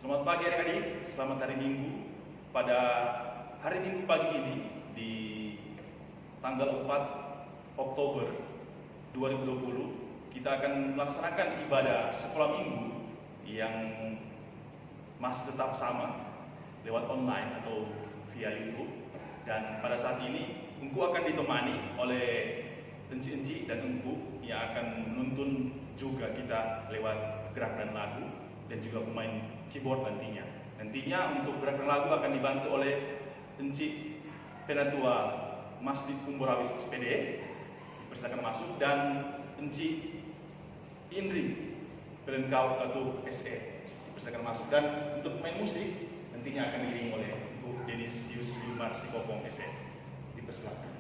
Selamat pagi adik-adik, selamat hari Minggu. Pada hari Minggu pagi ini di tanggal 4 Oktober 2020 kita akan melaksanakan ibadah sekolah minggu yang masih tetap sama lewat online atau via YouTube. Dan pada saat ini Engku akan ditemani oleh enci-enci dan Engku yang akan menuntun juga kita lewat gerakan lagu dan juga pemain keyboard nantinya. Nantinya untuk gerakan lagu akan dibantu oleh Enci Penatua Masjid Kumburawis SPD, dipersilakan masuk, dan Enci Indri Pelengkau atau SE, dipersilakan masuk. Dan untuk pemain musik nantinya akan diiringi oleh Bu Denisius Yumar Sikopong SE, dipersilakan.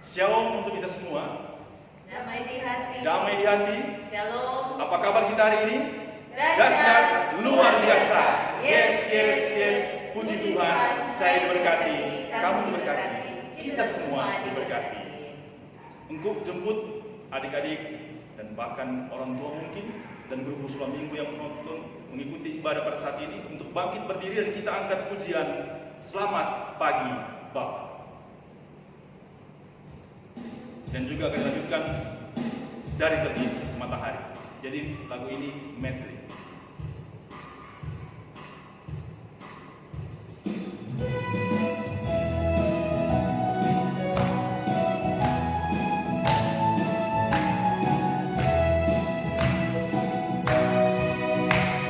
Shalom untuk kita semua. Damai di hati. Damai di hati. Shalom. Apa kabar kita hari ini? Dahsyat, luar biasa. Yes, Yes. Puji Tuhan, saya diberkati, kamu diberkati, kita semua diberkati. Engkau jemput adik-adik dan bahkan orang tua mungkin dan guru sekolah minggu yang menonton mengikuti ibadah pada saat ini untuk bangkit berdiri dan kita angkat pujian Selamat Pagi Bapa. Dan juga akan dilanjutkan dari terbit matahari. Jadi lagu ini medley.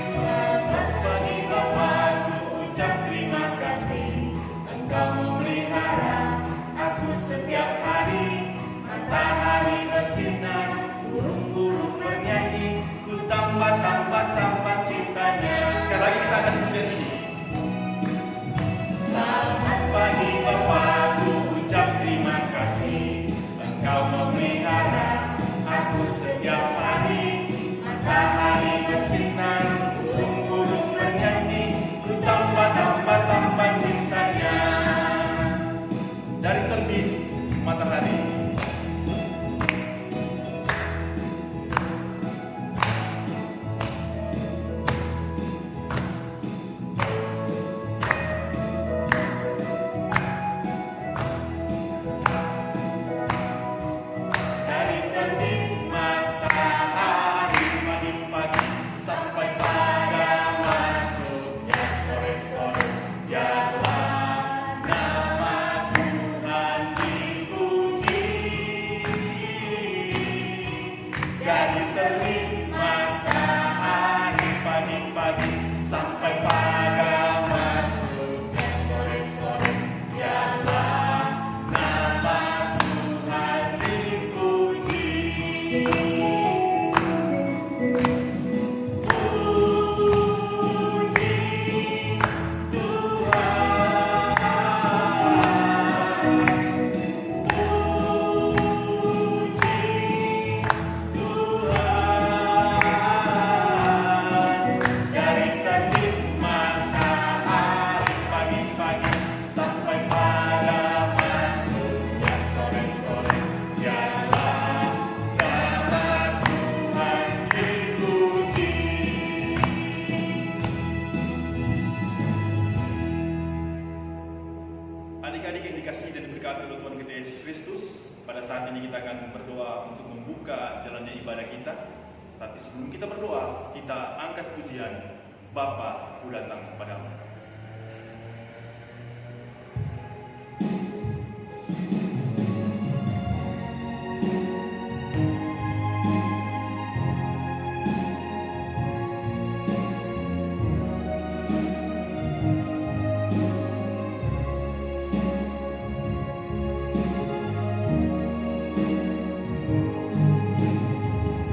Selamat pagi Bapa, ku ucap terima kasih. Engkau memelihara aku setiap hari. Matahari bersinar, burung-burung bernyanyi, ku tambah cintanya. Sekali lagi kita akan pujian ini. Selamat pagi Bapa, ku ucap terima kasih. Engkau memelihara aku setiap hari. Matahari bersinar, burung-burung bernyanyi, ku tambah cintanya. Dari terbit matahari. Adik-adik yang dikasihi dan diberkati oleh Tuhan kita Yesus Kristus, pada saat ini kita akan berdoa untuk membuka jalannya ibadah kita. Tapi sebelum kita berdoa, kita angkat pujian Bapa, ku datang kepadamu.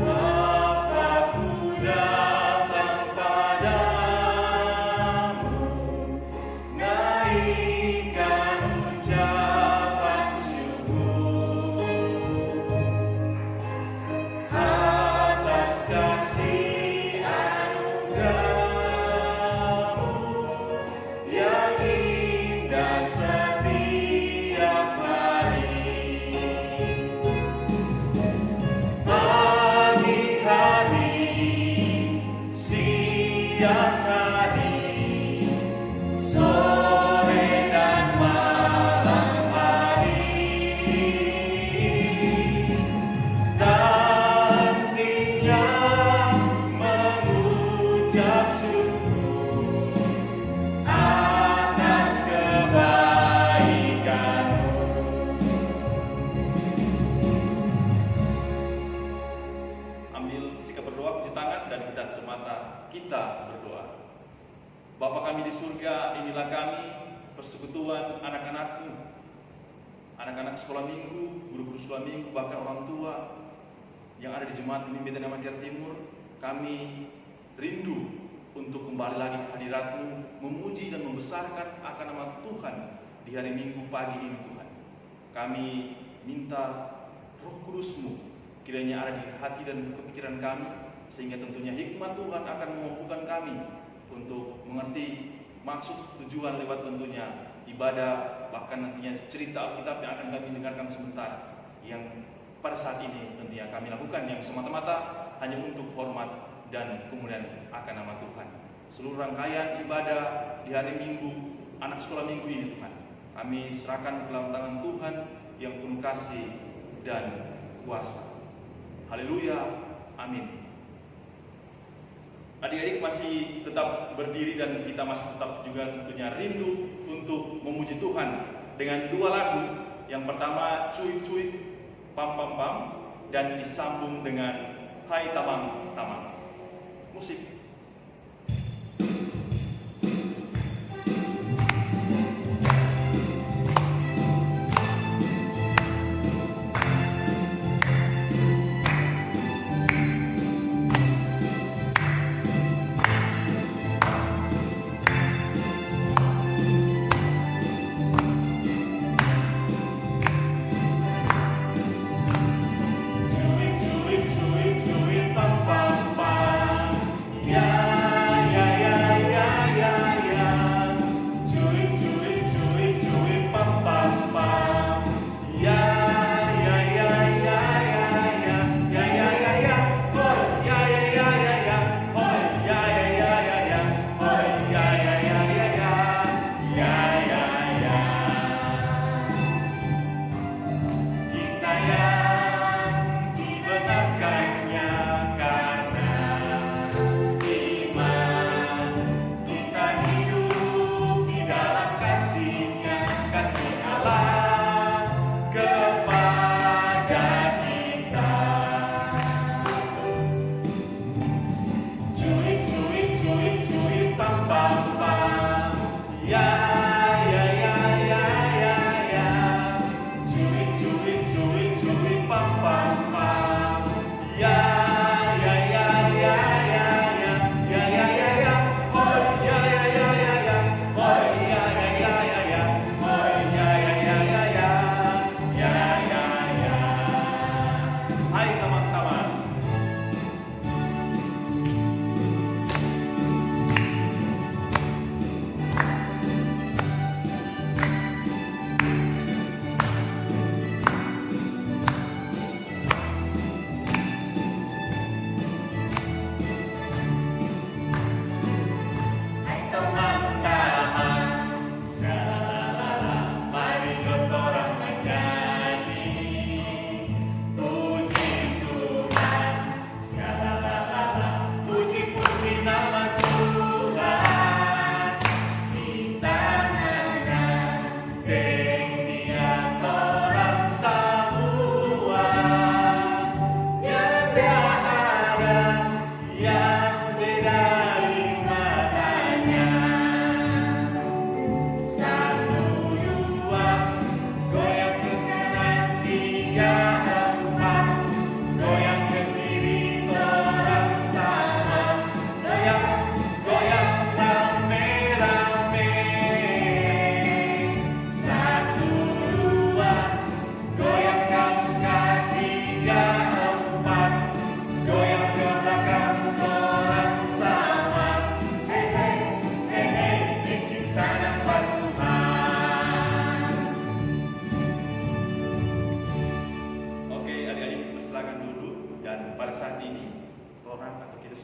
Bapa, ku datang padamu. siang hari, sore dan malam hari, nantinya mengucap syukur atas kebaikan-Mu. Ambil sikap berdoa, puji tangan, dan kita tutup mata, kita berdoa. Bapa kami di surga, inilah kami, persekutuan anak-anak-Mu, anak-anak sekolah minggu, guru-guru sekolah minggu, bahkan orang tua yang ada di Jemaat Pemimpin Nama Jawa Timur. Kami rindu untuk kembali lagi ke hadirat-Mu, memuji dan membesarkan akan nama Tuhan di hari Minggu pagi ini Tuhan. Kami minta Roh Kudus-Mu kiranya ada di hati dan kepikiran kami, sehingga tentunya hikmat Tuhan akan memampukan kami untuk mengerti maksud tujuan lewat tentunya ibadah, bahkan nantinya cerita Alkitab yang akan kami dengarkan sebentar, yang pada saat ini tentunya kami lakukan yang semata-mata hanya untuk hormat dan kemuliaan akan nama Tuhan. Seluruh rangkaian ibadah di hari Minggu, anak sekolah minggu ini Tuhan, kami serahkan ke dalam tangan Tuhan yang penuh kasih dan kuasa. Haleluya, amin. Adik-adik masih tetap berdiri dan kita masih tetap juga tentunya rindu untuk memuji Tuhan dengan dua lagu. Yang pertama Cuit Cuit Pam Pam Pam, dan disambung dengan Hai Tamang Tamang. Musik. Cuit cuit cuit cuit pam pam pam, ya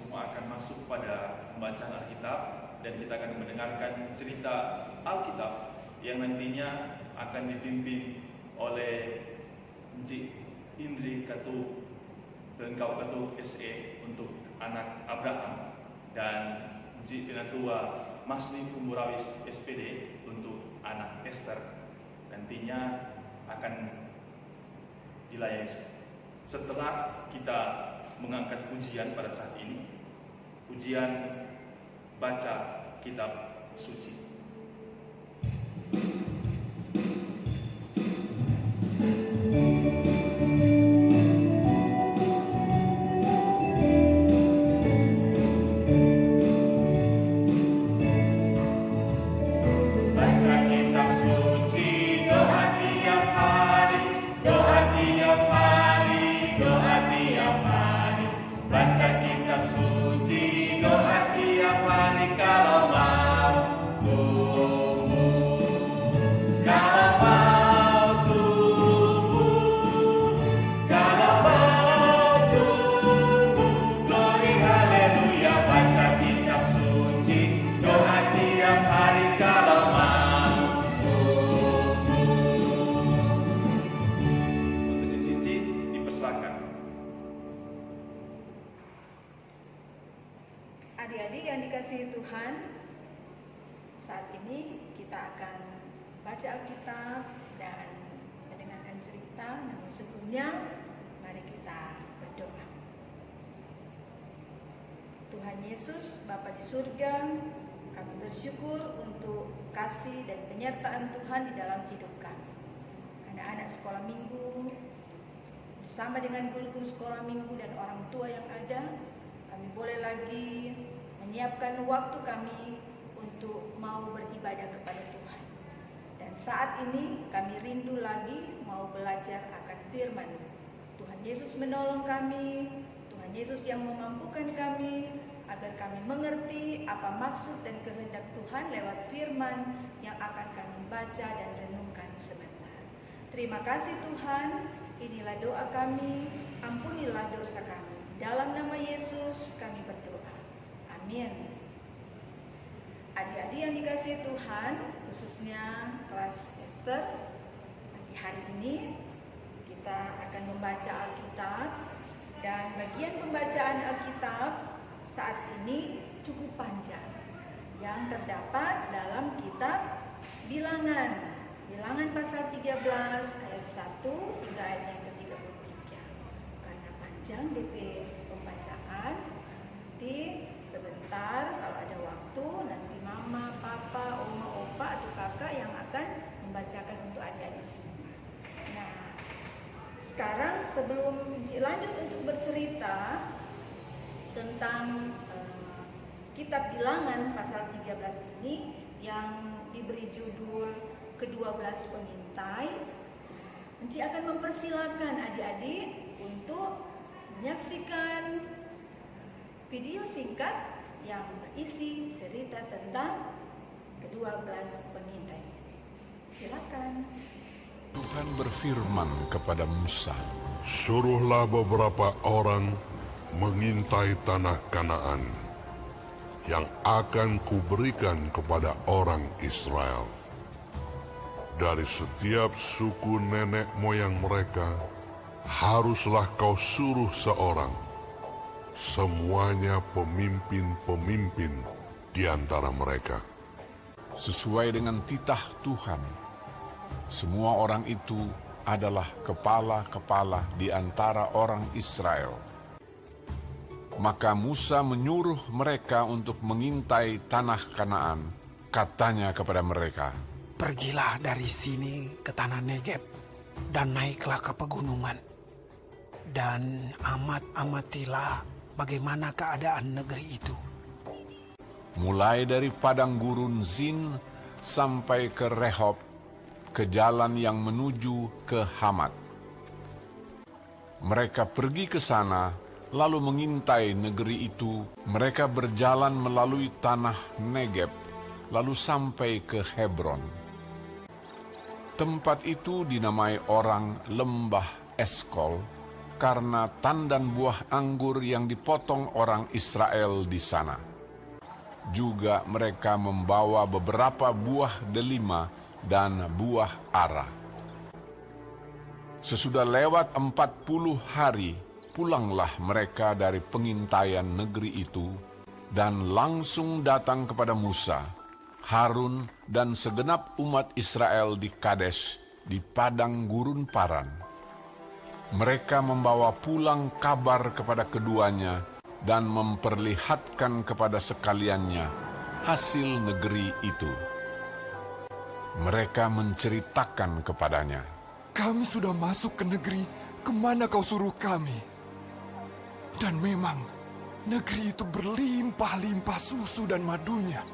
semua akan masuk pada pembacaan Alkitab dan kita akan mendengarkan cerita Alkitab yang nantinya akan dipimpin oleh Encik Indri Katu Pelengkap Katu SE untuk anak Abraham dan Encik Penatua Masni Kumburawis SPD untuk anak Esther. Nantinya akan dilayani setelah kita mengangkat ujian pada saat ini, ujian baca kitab suci. Adik-adik yang dikasihi Tuhan, saat ini kita akan baca Alkitab dan mendengarkan cerita. Namun sebelumnya, mari kita berdoa. Tuhan Yesus, Bapa di surga, kami bersyukur untuk kasih dan penyertaan Tuhan di dalam hidup kami. Anak-anak sekolah minggu, bersama dengan guru-guru sekolah minggu dan orang tua yang ada, kami boleh lagi menyiapkan waktu kami untuk mau beribadah kepada Tuhan. Dan saat ini kami rindu lagi mau belajar akan firman. Tuhan Yesus menolong kami, Tuhan Yesus yang memampukan kami agar kami mengerti apa maksud dan kehendak Tuhan lewat firman yang akan kami baca dan renungkan sebentar. Terima kasih Tuhan, inilah doa kami, ampunilah dosa kami. Dalam nama Yesus kami berdoa. Amin. Adik-adik yang dikasihi Tuhan, khususnya kelas Esther, di hari ini kita akan membaca Alkitab, dan bagian pembacaan Alkitab saat ini cukup panjang yang terdapat dalam kitab Bilangan. Bilangan pasal 13 ayat 1 hingga ayat yang ke-33. Karena panjang DP pembacaan, nanti sebentar kalau ada waktu nanti mama, papa, oma, opa atau kakak yang akan membacakan untuk adik-adik semua. Nah, sekarang sebelum lanjut untuk bercerita tentang kitab Bilangan pasal 13 ini yang diberi judul ke-12 pengintai, Enci akan mempersilakan adik-adik untuk menyaksikan video singkat yang berisi cerita tentang ke-12 pengintai. Silakan. Tuhan berfirman kepada Musa, "Suruhlah beberapa orang mengintai tanah Kanaan yang akan kuberikan kepada orang Israel. Dari setiap suku nenek moyang mereka, haruslah kau suruh seorang, semuanya pemimpin-pemimpin di antara mereka." sesuai dengan titah Tuhan. Semua orang itu adalah kepala-kepala di antara orang Israel. Maka Musa menyuruh mereka untuk mengintai tanah Kanaan. Katanya kepada mereka, "Pergilah dari sini ke tanah Negeb dan naiklah ke pegunungan. Dan amatilah bagaimana keadaan negeri itu. mulai dari padang gurun Zin sampai ke Rehob, ke jalan yang menuju ke Hamat. Mereka pergi ke sana, lalu mengintai negeri itu. Mereka berjalan melalui tanah Negeb, lalu sampai ke Hebron. Tempat itu dinamai orang Lembah Eskol, karena tandan buah anggur yang dipotong orang Israel di sana. Juga mereka membawa beberapa buah delima dan buah ara. Sesudah lewat 40 hari, pulanglah mereka dari pengintaian negeri itu dan langsung datang kepada Musa, Harun, dan segenap umat Israel di Kades, di padang gurun Paran. Mereka membawa pulang kabar kepada keduanya dan memperlihatkan kepada sekaliannya hasil negeri itu. Mereka menceritakan kepadanya, "Kami sudah masuk ke negeri kemana kau suruh kami. Dan memang negeri itu berlimpah-limpah susu dan madunya.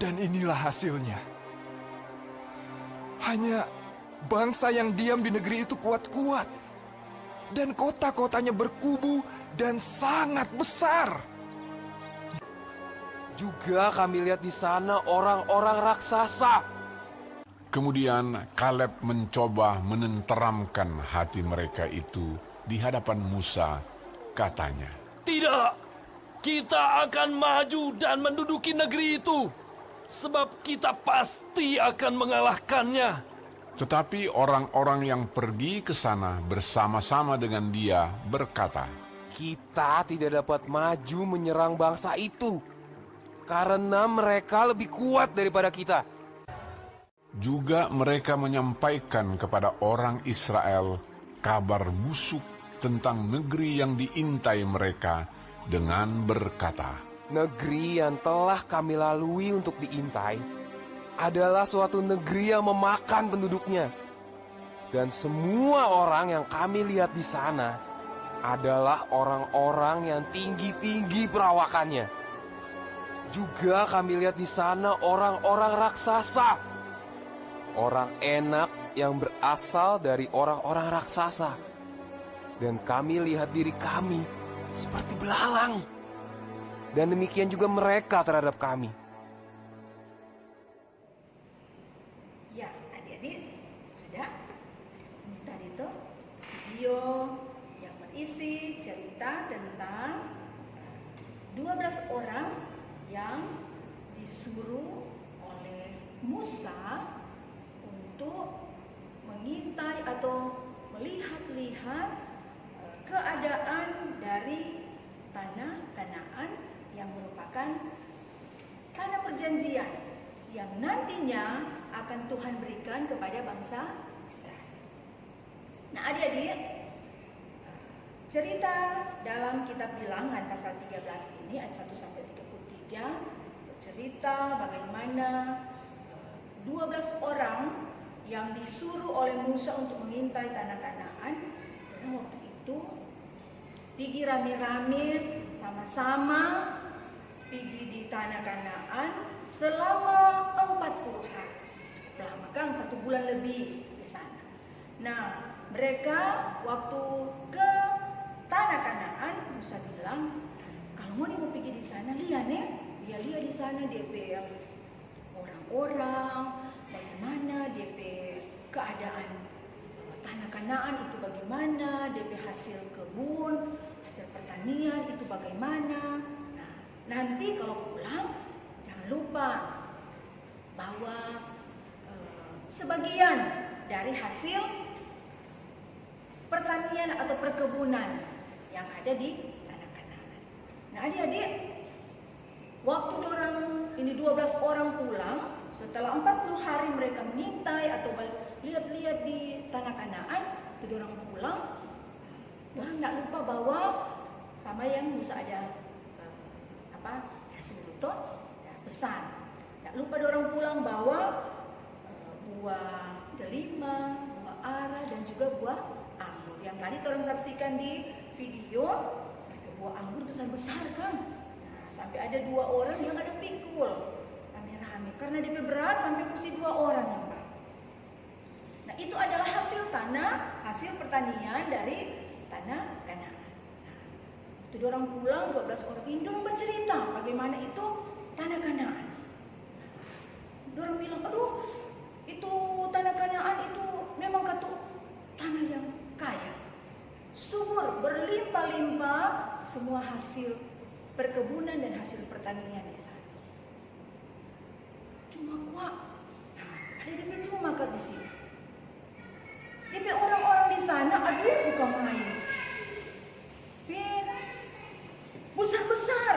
Dan inilah hasilnya. Hanya bangsa yang diam di negeri itu kuat-kuat. Dan kota-kotanya berkubu dan sangat besar. Juga kami lihat di sana orang-orang raksasa." Kemudian Kaleb mencoba menenteramkan hati mereka itu di hadapan Musa, katanya, "Tidak, kita akan maju dan menduduki negeri itu, sebab kita pasti akan mengalahkannya." Tetapi orang-orang yang pergi ke sana bersama-sama dengan dia berkata, "Kita tidak dapat maju menyerang bangsa itu, karena mereka lebih kuat daripada kita." Juga mereka menyampaikan kepada orang Israel kabar busuk tentang negeri yang diintai mereka dengan berkata, Negeri yang telah kami lalui untuk diintai adalah suatu negeri yang memakan penduduknya. Dan semua orang yang kami lihat di sana adalah orang-orang yang tinggi-tinggi perawakannya. Juga kami lihat di sana orang-orang raksasa, orang enak yang berasal dari orang-orang raksasa. Dan kami lihat diri kami seperti belalang. Dan demikian juga mereka terhadap kami. Ya, adik-adik, sudah? Ini tadi itu video yang berisi cerita tentang 12 orang yang disuruh oleh Musa untuk mengintai atau melihat-lihat keadaan dari tanah Kanaan yang merupakan tanah perjanjian yang nantinya akan Tuhan berikan kepada bangsa Israel. Nah, adik-adik, cerita dalam kitab Bilangan pasal 13 ini ayat 1 sampai 33 bercerita bagaimana 12 orang yang disuruh oleh Musa untuk mengintai tanah Kanaan. Dan waktu itu pergi rame-rame sama-sama pergi di tanah Kanaan selama 40 hari. Lama kan, 1 bulan lebih di sana. Nah, mereka waktu ke tanah Kanaan, Musa bilang, "Kalau mau pergi di sana, lihat di sana DP orang-orang, bagaimana DP keadaan tanah Kanaan itu bagaimana, DP hasil kebun, hasil pertanian itu bagaimana. Nah, nanti kalau pulang jangan lupa bawa sebagian dari hasil pertanian atau perkebunan yang ada di tanah Kanaan." Nah, adik-adik, waktu ini 12 orang pulang, setelah 40 hari mereka mengintai atau lihat-lihat di tanah Kanaan, itu orang pulang, orang tidak lupa bawa sama yang Musa ada kasih pesan. Tidak lupa orang pulang bawa buah delima, buah ara, dan juga buah anggur. Yang tadi orang saksikan di video, buah anggur besar-besar kan. Nah, sampai ada 2 orang yang ada pikul rame-rame karena dia berat sampai mesti 2 orang yang berat. Nah, itu adalah hasil pertanian dari tanah Kanaan. Nah, itu orang pulang 12 orang ini orang bercerita bagaimana itu tanah Kanaan. Orang bilang, "Aduh, itu tanah Kanaan itu memang tanah yang kaya, subur semua hasil perkebunan dan hasil pertanian di sana. Cuma kuat, ada DP cuma kat di sini. DP orang-orang di sana, aduh bukan main. Besar-besar,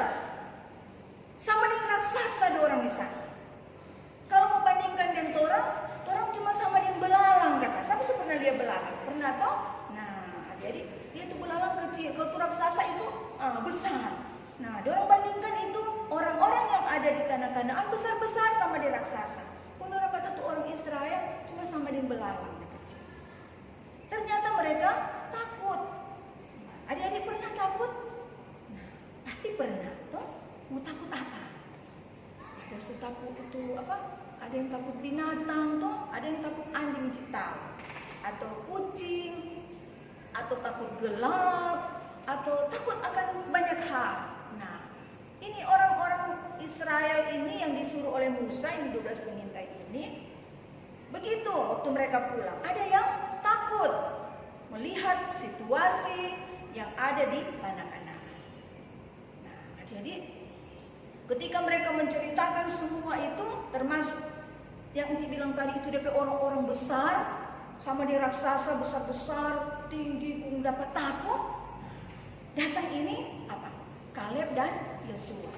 sama dengan raksasa ada orang di sana. Kalau mau bandingkan dengan orang cuma sama dengan belalang kata. Siapa sih pernah lihat belalang? Pernah toh? Nah, jadi dia tuh belalang kecil. Kalau tuh raksasa itu besar. Nah, orang bandingkan itu orang-orang yang ada di tanah Kanaan besar-besar sama dengan raksasa. Pun orang kata tuh orang Israel cuma sama dengan belalang kecil. Ternyata mereka takut. Adik-adik pernah takut? Nah, pasti pernah toh. Mau takut apa? Ada yang takut itu apa? Ada yang takut binatang toh, ada yang takut anjing cita, atau kucing, atau takut gelap, atau takut akan banyak hal. Nah, ini orang-orang Israel ini yang disuruh oleh Musa, ini 12 pengintai ini. Begitu waktu mereka pulang, ada yang takut melihat situasi yang ada di tanah Kanaan. Nah, adik-adik, ketika mereka menceritakan semua itu, termasuk yang Enci bilang tadi itu DP orang-orang besar, sama dia raksasa besar-besar, tinggi, pun dapat takut. Datang ini apa? Kaleb dan Yosua.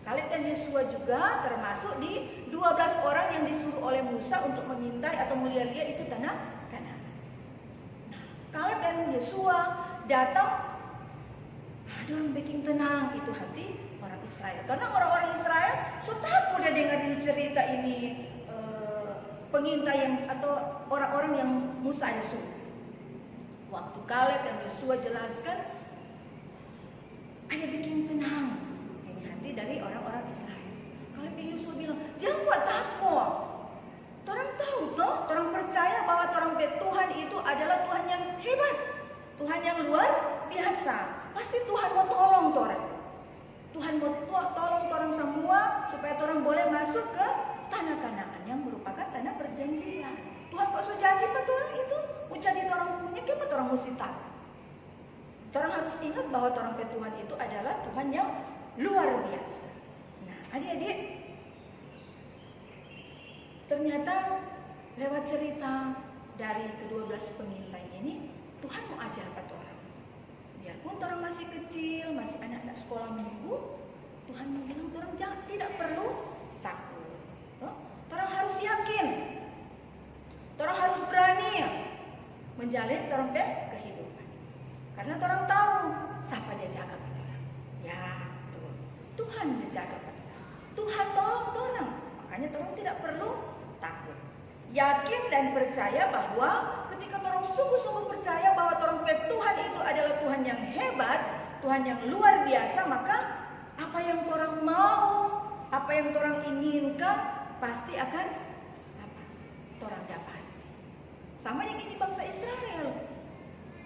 Kaleb dan Yosua juga termasuk di 12 orang yang disuruh oleh Musa untuk mengintai atau melihat-lihat itu tanah Kanaan. Nah, Kaleb dan Yosua datang, ada orang bikin tenang itu hati orang Israel. Karena orang-orang Israel so takut dia dengar cerita ini pengintai atau orang-orang yang Musa ada suruh. Waktu Kaleb dan Yosua jelaskan, ada bikin tenang ini hati dari orang-orang Israel. Kaleb dan Yosua bilang, jangan buat takut. Orang tahu toh, orang percaya bahwa orang Tuhan itu adalah Tuhan yang hebat, Tuhan yang luar biasa. Pasti Tuhan mau tolong orang. Tuhan mau tolong orang semua supaya orang boleh masuk ke tanah Kanaan yang merupakan tanah perjanjian. Tuhan kok so janji pada orang itu, mau jadi orang punya, kenapa orang mesti takut? Orang harus ingat bahwa orang Tuhan itu adalah Tuhan yang luar biasa. Nah, adik-adik, ternyata lewat cerita dari ke-12 pengintai ini, Tuhan mau ajar pada orang. Biarpun orang masih kecil, masih anak-anak sekolah minggu, Tuhan bilang orang tidak perlu takut. Orang harus yakin, orang harus berani menjalin orang kehidupan. Karena orang tahu siapa dia jaga pada orang. Ya, Tuhan dia jaga pada orang. Tuhan tolong orang, makanya orang tidak perlu takut. Yakin dan percaya bahwa ketika orang sungguh-sungguh percaya bahwa orang Tuhan itu adalah Tuhan yang hebat, Tuhan yang luar biasa, maka apa yang orang mau, apa yang orang inginkan pasti akan orang dapat. Sama yang ini bangsa Israel.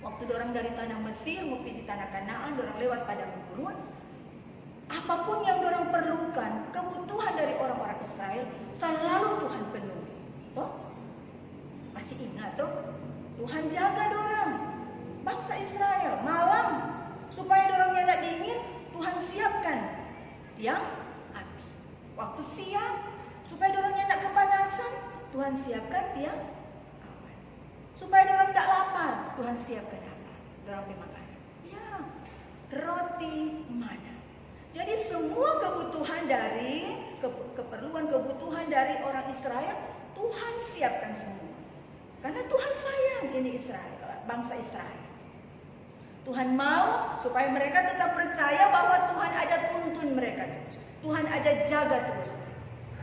Waktu orang dari tanah Mesir mau pergi di tanah Kanaan, orang lewat padang gurun. Apapun yang orang perlukan, kebutuhan dari orang-orang Israel selalu Tuhan penuhi. Toh? Masih ingat toh? Tuhan jaga orang bangsa Israel malam supaya orangnya tidak dingin, Tuhan siapkan tiang api. Waktu siang supaya orangnya tidak kepanasan, Tuhan siapkan tiang awan. Supaya orang tidak lapar, Tuhan siapkan apa? Orang makan. Ya, roti mana. Jadi semua kebutuhan dari kebutuhan dari orang Israel Tuhan siapkan semua. Karena Tuhan sayang ini Israel, bangsa Israel. Tuhan mau supaya mereka tetap percaya bahwa Tuhan ada tuntun mereka terus. Tuhan ada jaga terus.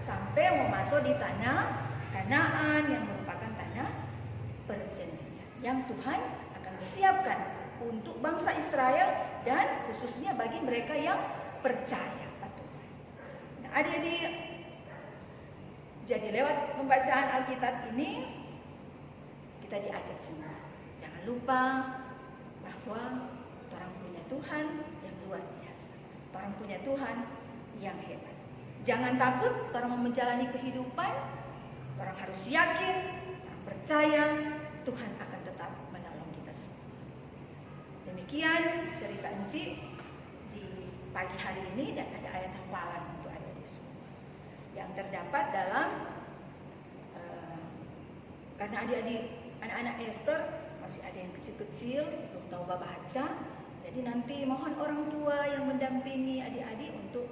Sampai mau masuk di tanah Kanaan yang merupakan tanah perjanjian. Yang Tuhan akan siapkan untuk bangsa Israel dan khususnya bagi mereka yang percaya pada Tuhan. Nah, adik-adik, jadi lewat pembacaan Alkitab ini kita diajak semua. Jangan lupa bahwa orang punya Tuhan yang luar biasa. Orang punya Tuhan yang hebat. Jangan takut orang mau menjalani kehidupan. Orang harus yakin, orang percaya Tuhan akan tetap menolong kita semua. Demikian cerita Enci pagi hari ini, dan ada ayat hafalan untuk adik-adik semua yang terdapat dalam karena adik-adik anak-anak Esther masih ada yang kecil-kecil belum tahu baca, jadi nanti mohon orang tua yang mendampingi adik-adik untuk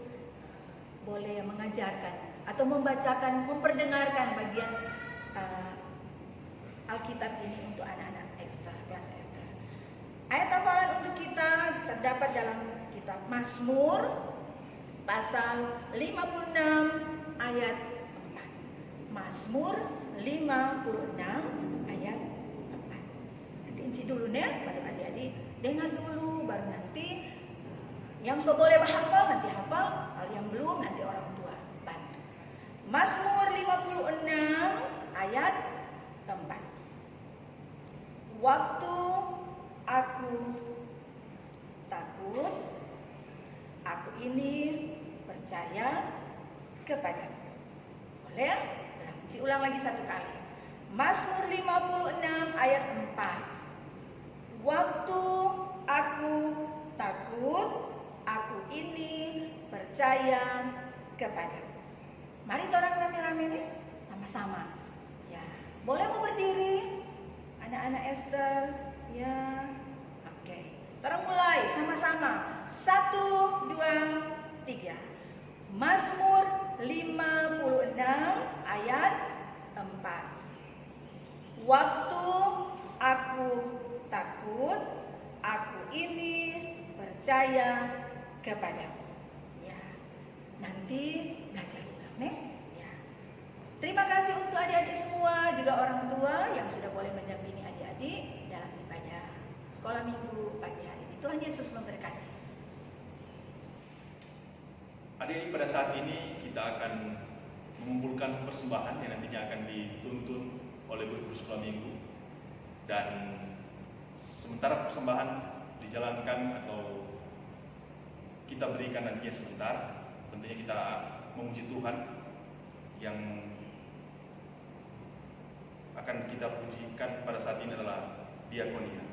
boleh mengajarkan atau membacakan, memperdengarkan bagian Alkitab ini untuk anak-anak Esther, kelas Esther. Ayat hafalan untuk kita terdapat dalam kitab Mazmur pasal 56 ayat 4. Mazmur 56 ayat 4. Nanti Enci dulu nih, baru adik-adik dengar dulu, baru nanti yang so boleh hafal nanti hafal, kalau yang belum nanti orang tua bantu. Mazmur 56 ayat 4. Waktu aku takut, aku ini percaya kepadamu. Boleh? Ci ulang lagi satu kali. Mazmur 56 ayat 4. Waktu aku takut, aku ini percaya kepadamu. Mari kita orang rame-rame nih, sama-sama. Ya, boleh mau berdiri? Anak-anak Esther, ya. Oke. Kita mulai sama-sama. 1, 2, 3. Mazmur 56 ayat 4. Waktu aku takut, aku ini percaya kepadamu. Ya. Nanti belajar ulang nih. Ya. Terima kasih untuk adik-adik semua, juga orang tua yang sudah boleh mendampingi adik-adik dalam ibadah sekolah minggu pagi hari ini. Tuhan Yesus memberkati. Adik-adik, pada saat ini kita akan mengumpulkan persembahan yang nantinya akan dituntun oleh guru sekolah minggu, dan sementara persembahan dijalankan atau kita berikan nantinya sebentar, tentunya kita memuji Tuhan yang akan kita pujikan pada saat ini adalah diakonia.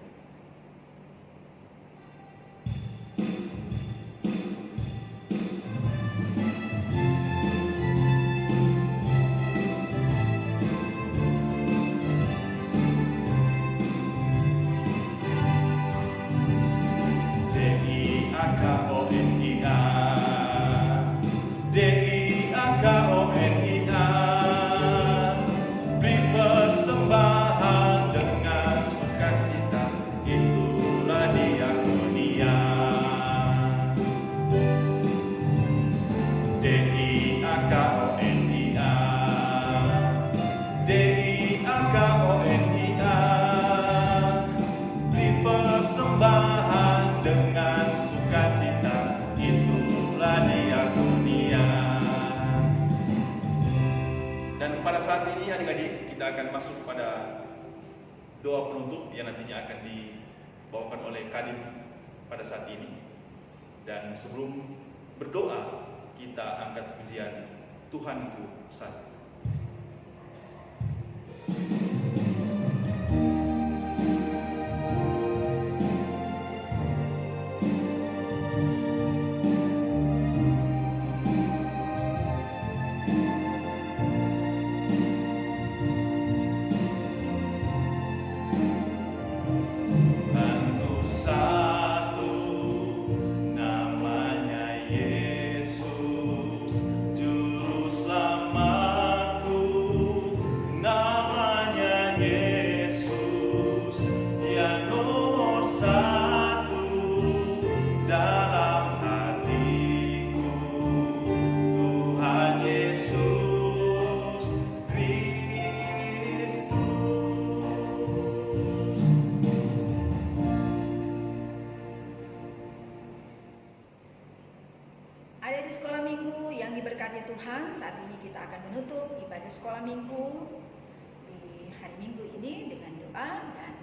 Kita akan masuk pada doa penutup yang nantinya akan dibawakan oleh Kadin pada saat ini. Dan sebelum berdoa, kita angkat pujian Tuhanku Satu. Adik-adik sekolah minggu yang diberkati Tuhan, saat ini kita akan menutup ibadah sekolah minggu di hari Minggu ini dengan doa, dan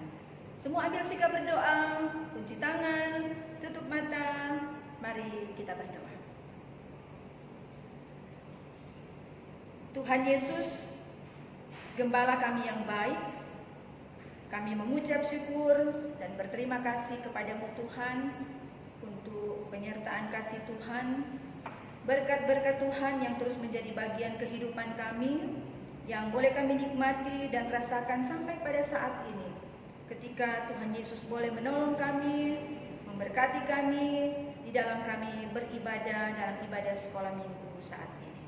semua ambil sikap berdoa, kunci tangan, tutup mata, mari kita berdoa. Tuhan Yesus, Gembala kami yang baik, kami mengucap syukur dan berterima kasih kepadamu Tuhan untuk penyertaan kasih Tuhan, berkat-berkat Tuhan yang terus menjadi bagian kehidupan kami, yang boleh kami nikmati dan rasakan sampai pada saat ini. Ketika Tuhan Yesus boleh menolong kami, memberkati kami, di dalam kami beribadah dalam ibadah sekolah minggu saat ini.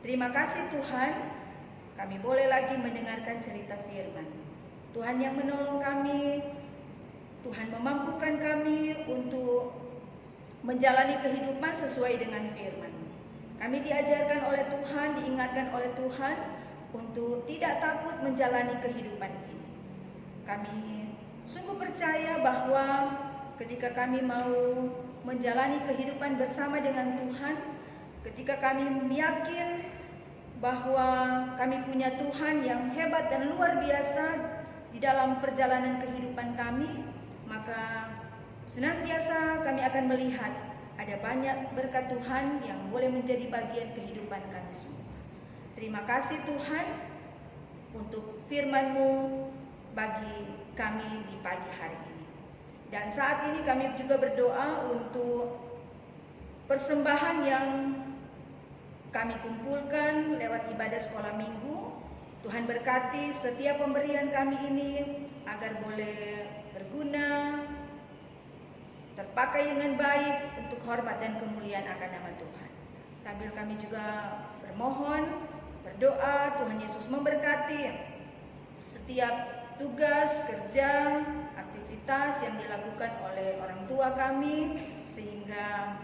Terima kasih Tuhan, kami boleh lagi mendengarkan cerita firman. Tuhan yang menolong kami, Tuhan memampukan kami untuk menjalani kehidupan sesuai dengan firman. Kami diajarkan oleh Tuhan, diingatkan oleh Tuhan untuk tidak takut menjalani kehidupan ini. Kami sungguh percaya bahwa ketika kami mau menjalani kehidupan bersama dengan Tuhan, ketika kami yakin bahwa kami punya Tuhan yang hebat dan luar biasa di dalam perjalanan kehidupan kami, maka senantiasa kami akan melihat ada banyak berkat Tuhan yang boleh menjadi bagian kehidupan kami semua. Terima kasih Tuhan untuk firman-Mu bagi kami di pagi hari ini. Dan saat ini kami juga berdoa untuk persembahan yang kami kumpulkan lewat ibadah sekolah minggu. Tuhan berkati setiap pemberian kami ini agar boleh berguna, terpakai dengan baik untuk hormat dan kemuliaan akan nama Tuhan. Sambil kami juga bermohon, berdoa Tuhan Yesus memberkati setiap tugas, kerja, aktivitas yang dilakukan oleh orang tua kami, sehingga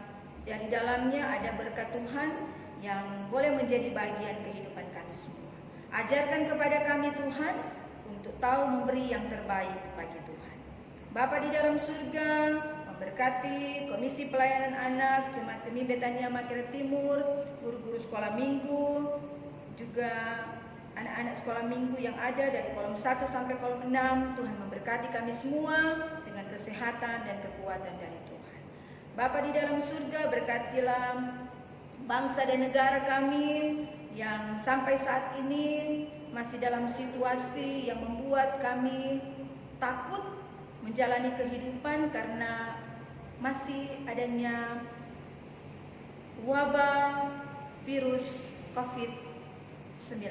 dari dalamnya ada berkat Tuhan yang boleh menjadi bagian kehidupan kami semua. Ajarkan kepada kami Tuhan untuk tahu memberi yang terbaik bagi Tuhan. Bapa di dalam surga, memberkati Komisi Pelayanan Anak, Jemaat Gemi Betania Makirat Timur, guru-guru sekolah minggu, juga anak-anak sekolah minggu yang ada dari kolom 1 sampai kolom 6. Tuhan memberkati kami semua dengan kesehatan dan kekuatan dari Tuhan. Bapa di dalam surga, berkatilah bangsa dan negara kami yang sampai saat ini masih dalam situasi yang membuat kami takut menjalani kehidupan karena masih adanya wabah virus COVID-19.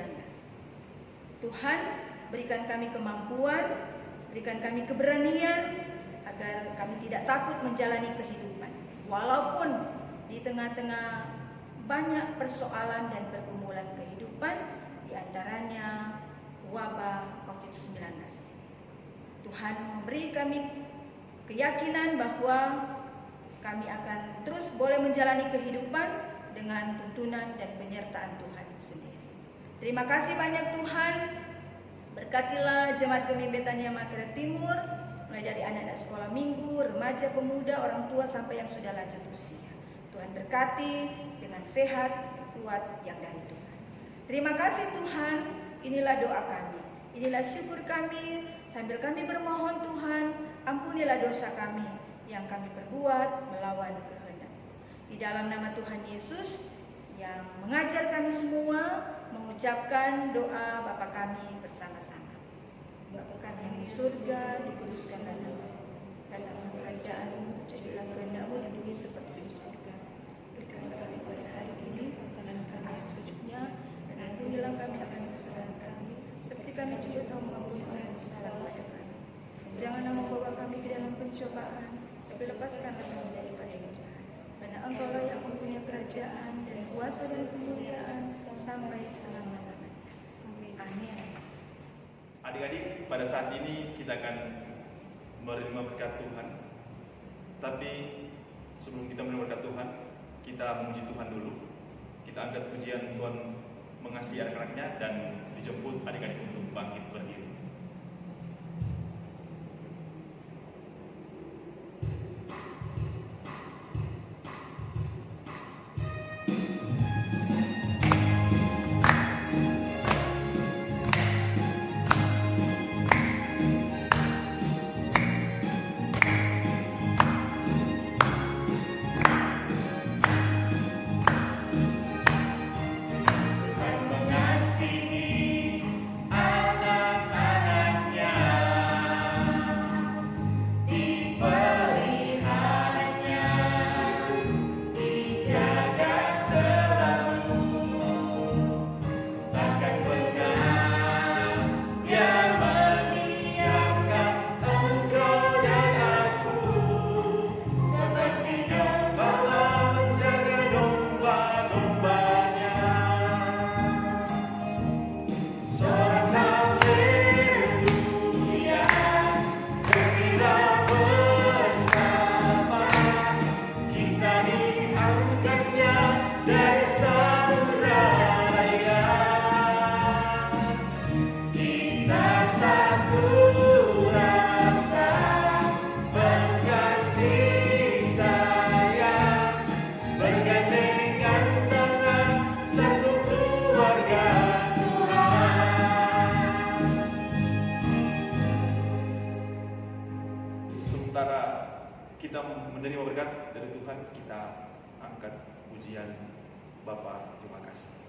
Tuhan, berikan kami kemampuan, berikan kami keberanian agar kami tidak takut menjalani kehidupan. Walaupun di tengah-tengah banyak persoalan dan pergumulan kehidupan, di antaranya wabah COVID-19. Tuhan memberi kami keyakinan bahwa kami akan terus boleh menjalani kehidupan dengan tuntunan dan penyertaan Tuhan sendiri. Terima kasih banyak Tuhan. Berkatilah Jemaat Gemi Betania Makirat Timur, mulai dari anak-anak sekolah minggu, remaja, pemuda, orang tua sampai yang sudah lanjut usia. Tuhan berkati dengan sehat, kuat yang dari Tuhan. Terima kasih Tuhan, inilah doa kami, inilah syukur kami, sambil kami bermohon Tuhan, ampunilah dosa kami yang kami perbuat melawan kehendak. Di dalam nama Tuhan Yesus yang mengajar kami semua mengucapkan doa Bapa kami bersama-sama. Bapa kami yang di surga, dikuduskanlah namamu, datanglah kerajaanmu, jadilah kehendak-mu di bumi seperti di surga. Berikanlah kami pada hari ini makanan kami secukupnya, dan ampunilah kami akan kesalahan kami, seperti kami juga telah mengampuni orang yang bersalah pada kami. Janganlah membawa kami ke dalam pencobaan, tapi lepaskanlah kami daripada yang jahat. Karena Engkau-lah yang mempunyai kerajaan dan kuasa dan kemuliaan sampai selama-lamanya. Amin. Adik-adik, pada saat ini kita akan menerima berkat Tuhan. Tapi sebelum kita menerima berkat Tuhan, kita memuji Tuhan dulu. Kita angkat pujian Tuhan mengasihi anak-anaknya dan dijemput adik-adik untuk bangkit berdiri. Mengasihi anak kita menerima berkat dari Tuhan, kita angkat pujian Bapa, terima kasih.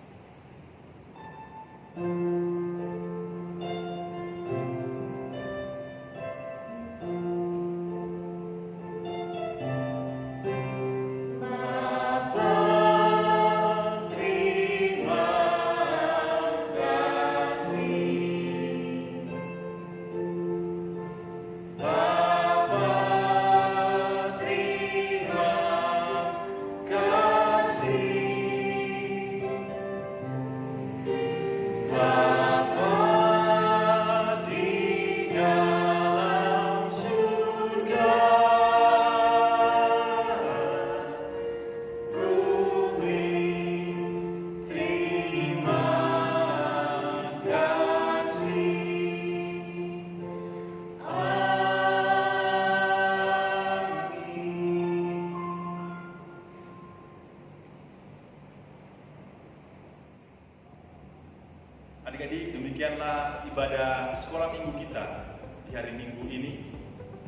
Adik-adik, demikianlah ibadah sekolah minggu kita di hari Minggu ini,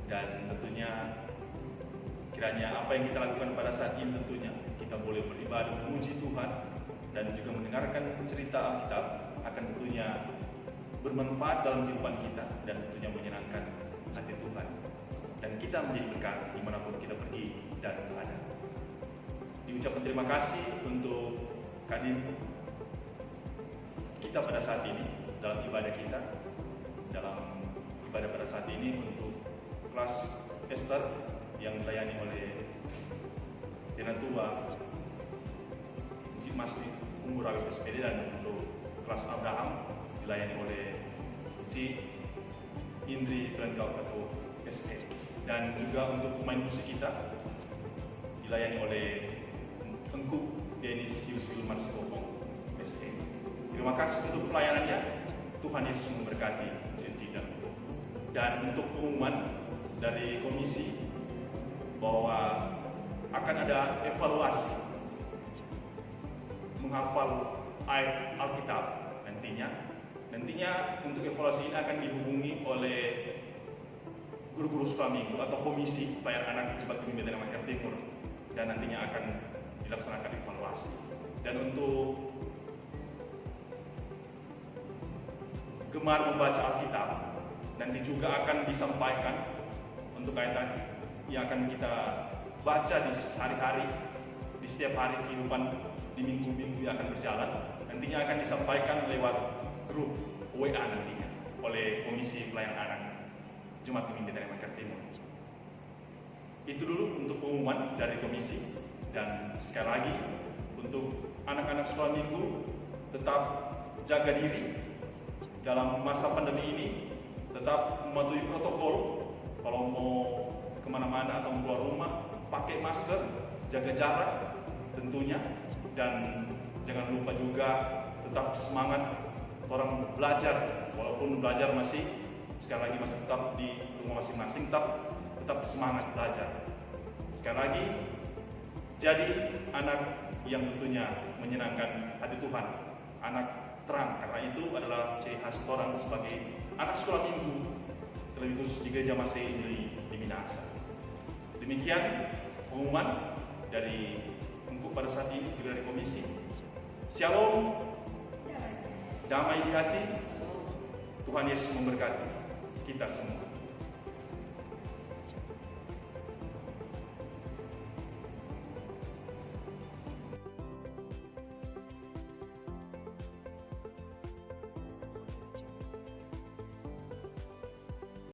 dan tentunya kiranya apa yang kita lakukan pada saat ini tentunya kita boleh beribadah memuji Tuhan dan juga mendengarkan cerita Alkitab akan tentunya bermanfaat dalam kehidupan kita dan tentunya menyenangkan hati Tuhan, dan kita menjadi berkat dimanapun kita pergi dan berada. Diucapkan terima kasih untuk Kadin kita pada saat ini dalam ibadah kita, dalam ibadah pada saat ini untuk kelas Esther yang dilayani oleh Dena Tua Encik Masni Umur Awis SPD, dan untuk kelas Abraham dilayani oleh Encik Indri Belengkau atau SE, dan juga untuk pemain musik kita dilayani oleh Engku Denis Yus Wilmar Sopong SE. Terima kasih untuk pelayanannya. Tuhan Yesus memberkati Encik. Dan untuk pengumuman dari komisi bahwa akan ada evaluasi menghafal ayat Alkitab nantinya untuk evaluasi ini akan dihubungi oleh guru-guru sekolah minggu atau komisi pelayanan anak Jemaat Pembinaan Makar Timur, dan nantinya akan dilaksanakan evaluasi. Dan untuk gemar membaca Alkitab nanti juga akan disampaikan untuk ayat yang akan kita baca di sehari-hari, di setiap hari kehidupan di minggu-minggu yang akan berjalan. Nantinya akan disampaikan lewat grup WA nantinya oleh Komisi Pelayanan Anak Jemaat Pembinaan Makar Timur. Itu dulu untuk pengumuman dari komisi, dan sekali lagi untuk anak-anak sekolah minggu tetap jaga diri dalam masa pandemi ini, tetap mematuhi protokol. Kalau mau kemana-mana atau keluar rumah, pakai masker, jaga jarak tentunya, dan jangan lupa juga tetap semangat orang belajar. Walaupun belajar masih, sekali lagi masih tetap di rumah masing-masing, tetap semangat belajar. Sekali lagi, jadi anak yang tentunya menyenangkan hati Tuhan, anak terang, karena itu adalah ciri khas orang sebagai anak sekolah minggu, terlebih khusus di Gereja Masih Injili di Minahasa. Demikian pengumuman dari Engku pada saat ini dari komisi. Shalom, damai di hati, Tuhan Yesus memberkati kita semua.